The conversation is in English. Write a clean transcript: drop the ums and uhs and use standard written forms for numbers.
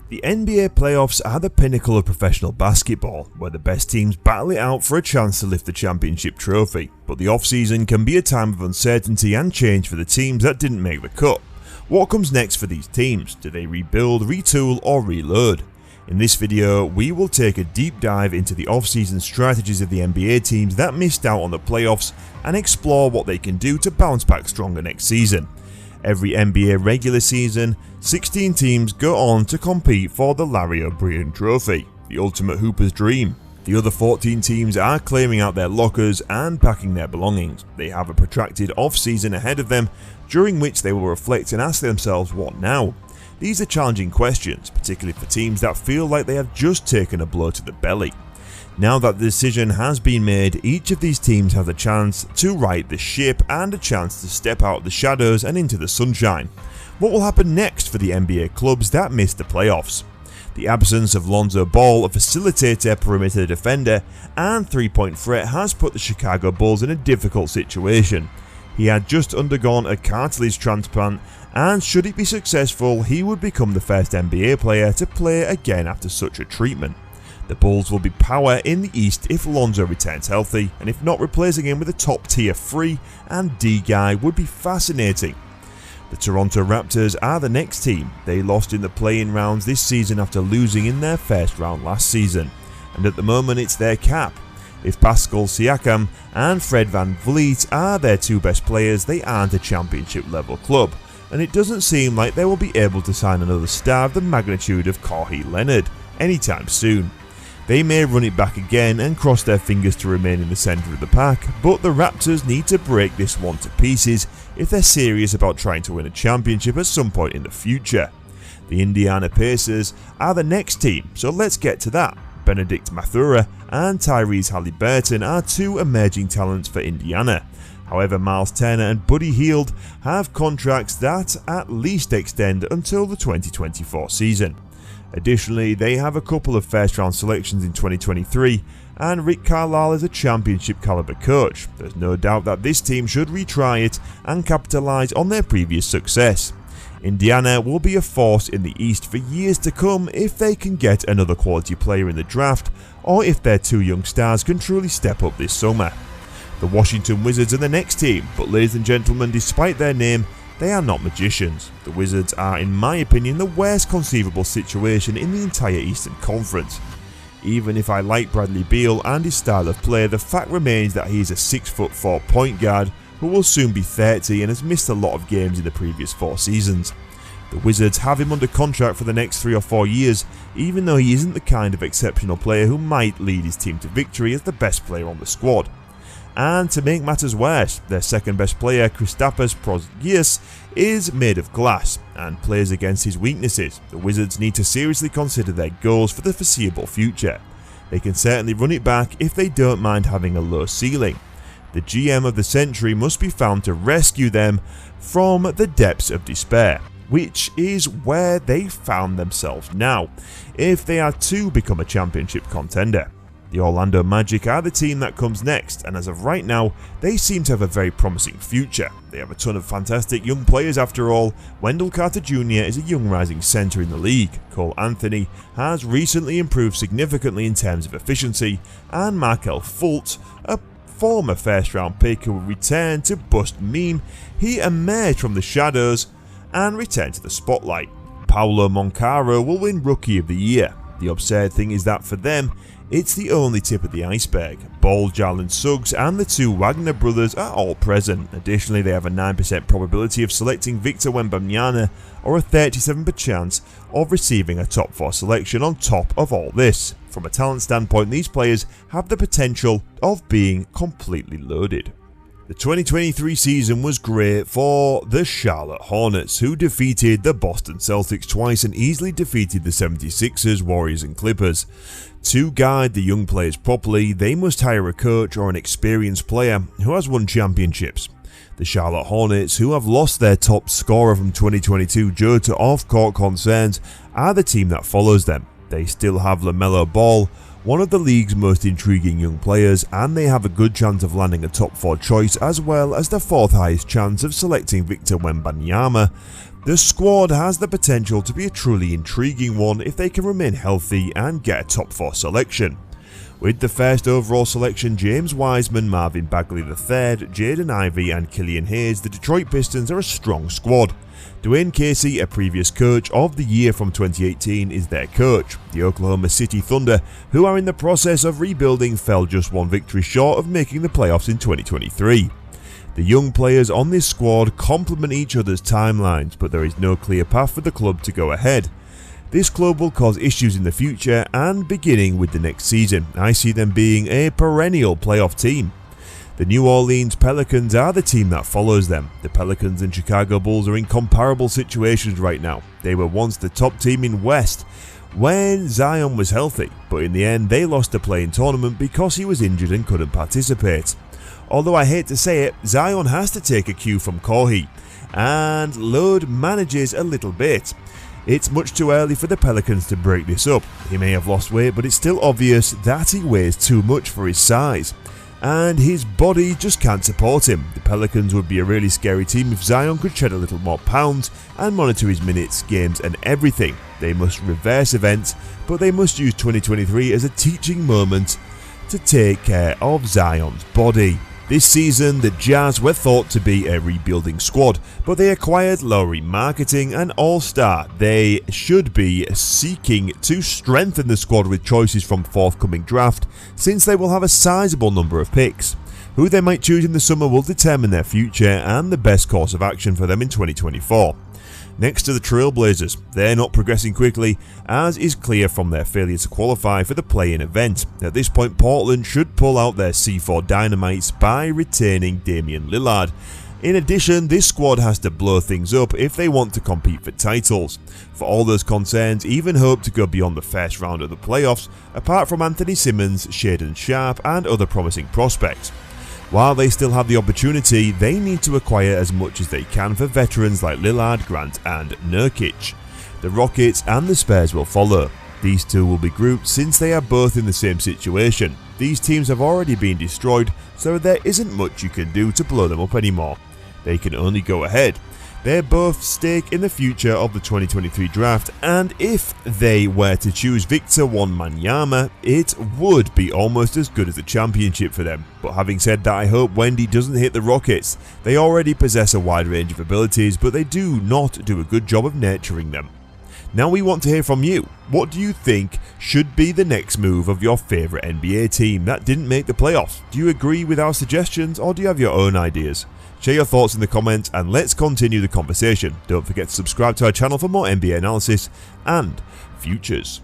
The NBA playoffs are the pinnacle of professional basketball, where the best teams battle it out for a chance to lift the championship trophy, but the off-season can be a time of uncertainty and change for the teams that didn't make the cut. What comes next for these teams? Do they rebuild, retool, or reload? In this video, we will take a deep dive into the off-season strategies of the NBA teams that missed out on the playoffs and explore what they can do to bounce back stronger next season. Every NBA regular season, 16 teams go on to compete for the Larry O'Brien Trophy, the ultimate hooper's dream. The other 14 teams are clearing out their lockers and packing their belongings. They have a protracted off-season ahead of them, during which they will reflect and ask themselves, what now? These are challenging questions, particularly for teams that feel like they have just taken a blow to the belly. Now that the decision has been made, each of these teams has a chance to right the ship and a chance to step out of the shadows and into the sunshine. What will happen next for the NBA clubs that missed the playoffs? The absence of Lonzo Ball, a facilitator, perimeter defender, and three-point threat has put the Chicago Bulls in a difficult situation. He had just undergone a cartilage transplant, and should it be successful, he would become the first NBA player to play again after such a treatment. The Bulls will be power in the East if Lonzo returns healthy, and if not, replacing him with a top tier 3 and D guy would be fascinating. The Toronto Raptors are the next team. They lost in the play-in rounds this season after losing in their first round last season, and at the moment it's their cap. If Pascal Siakam and Fred VanVleet are their two best players, they aren't a championship level club, and it doesn't seem like they will be able to sign another star of the magnitude of Kawhi Leonard anytime soon. They may run it back again and cross their fingers to remain in the centre of the pack, but the Raptors need to break this one to pieces if they're serious about trying to win a championship at some point in the future. The Indiana Pacers are the next team, so let's get to that. Benedict Mathura and Tyrese Haliburton are two emerging talents for Indiana. However, Miles Turner and Buddy Hield have contracts that at least extend until the 2024 season. Additionally, they have a couple of first-round selections in 2023, and Rick Carlisle is a championship-caliber coach. There's no doubt that this team should retry it and capitalise on their previous success. Indiana will be a force in the East for years to come if they can get another quality player in the draft, or if their two young stars can truly step up this summer. The Washington Wizards are the next team, but ladies and gentlemen, despite their name, they are not magicians. The Wizards are, in my opinion, the worst conceivable situation in the entire Eastern Conference. Even if I like Bradley Beal and his style of play, the fact remains that he is a 6'4" point guard who will soon be 30 and has missed a lot of games in the previous 4 seasons. The Wizards have him under contract for the next 3 or 4 years, even though he isn't the kind of exceptional player who might lead his team to victory as the best player on the squad. And to make matters worse, their second best player, Kristaps Porzingis, is made of glass and plays against his weaknesses. The Wizards need to seriously consider their goals for the foreseeable future. They can certainly run it back if they don't mind having a low ceiling. The GM of the century must be found to rescue them from the depths of despair, which is where they found themselves now, if they are to become a championship contender. The Orlando Magic are the team that comes next, and as of right now, they seem to have a very promising future. They have a ton of fantastic young players after all. Wendell Carter Jr. is a young rising center in the league. Cole Anthony has recently improved significantly in terms of efficiency, and Markelle Fultz, a former first-round pick who will return to bust meme, he emerged from the shadows and returned to the spotlight. Paolo Moncaro will win Rookie of the Year. The absurd thing is that for them, it's the only tip of the iceberg. Ball, Jalen Suggs and the two Wagner brothers are all present. Additionally, they have a 9% probability of selecting Victor Wembanyama or a 37% chance of receiving a top 4 selection on top of all this. From a talent standpoint, these players have the potential of being completely loaded. The 2023 season was great for the Charlotte Hornets, who defeated the Boston Celtics twice and easily defeated the 76ers, Warriors and Clippers. To guide the young players properly, they must hire a coach or an experienced player who has won championships. The Charlotte Hornets, who have lost their top scorer from 2022 due to off-court concerns, are the team that follows them. They still have LaMelo Ball, one of the league's most intriguing young players, and they have a good chance of landing a top 4 choice as well as the 4th highest chance of selecting Victor Wembanyama. The squad has the potential to be a truly intriguing one if they can remain healthy and get a top 4 selection. With the first overall selection, James Wiseman, Marvin Bagley III, Jaden Ivey and Killian Hayes, the Detroit Pistons are a strong squad. Dwayne Casey, a previous coach of the year from 2018, is their coach. The Oklahoma City Thunder, who are in the process of rebuilding, fell just one victory short of making the playoffs in 2023. The young players on this squad complement each other's timelines, but there is no clear path for the club to go ahead. This club will cause issues in the future, and beginning with the next season, I see them being a perennial playoff team. The New Orleans Pelicans are the team that follows them. The Pelicans and Chicago Bulls are in comparable situations right now. They were once the top team in West when Zion was healthy, but in the end they lost the play-in tournament because he was injured and couldn't participate. Although I hate to say it, Zion has to take a cue from Kohi, and load manages a little bit. It's much too early for the Pelicans to break this up. He may have lost weight, but it's still obvious that he weighs too much for his size, and his body just can't support him. The Pelicans would be a really scary team if Zion could shed a little more pounds and monitor his minutes, games and everything. They must reverse events, but they must use 2023 as a teaching moment to take care of Zion's body. This season, the Jazz were thought to be a rebuilding squad, but they acquired Lowry Marketing, an all-star. They should be seeking to strengthen the squad with choices from forthcoming draft, since they will have a sizable number of picks. Who they might choose in the summer will determine their future and the best course of action for them in 2024. Next to the Trailblazers, they're not progressing quickly, as is clear from their failure to qualify for the play-in event. At this point, Portland should pull out their C4 Dynamites by retaining Damian Lillard. In addition, this squad has to blow things up if they want to compete for titles. For all those concerns, even hope to go beyond the first round of the playoffs, apart from Anthony Simmons, Shaedon Sharpe and other promising prospects. While they still have the opportunity, they need to acquire as much as they can for veterans like Lillard, Grant and Nurkic. The Rockets and the Spurs will follow. These two will be grouped since they are both in the same situation. These teams have already been destroyed, so there isn't much you can do to blow them up anymore. They can only go ahead. They're both stake in the future of the 2023 draft, and if they were to choose Victor Wembanyama, it would be almost as good as a championship for them. But having said that, I hope Wendy doesn't hit the Rockets. They already possess a wide range of abilities, but they do not do a good job of nurturing them. Now we want to hear from you. What do you think should be the next move of your favourite NBA team that didn't make the playoffs? Do you agree with our suggestions, or do you have your own ideas? Share your thoughts in the comments and let's continue the conversation. Don't forget to subscribe to our channel for more NBA analysis and futures.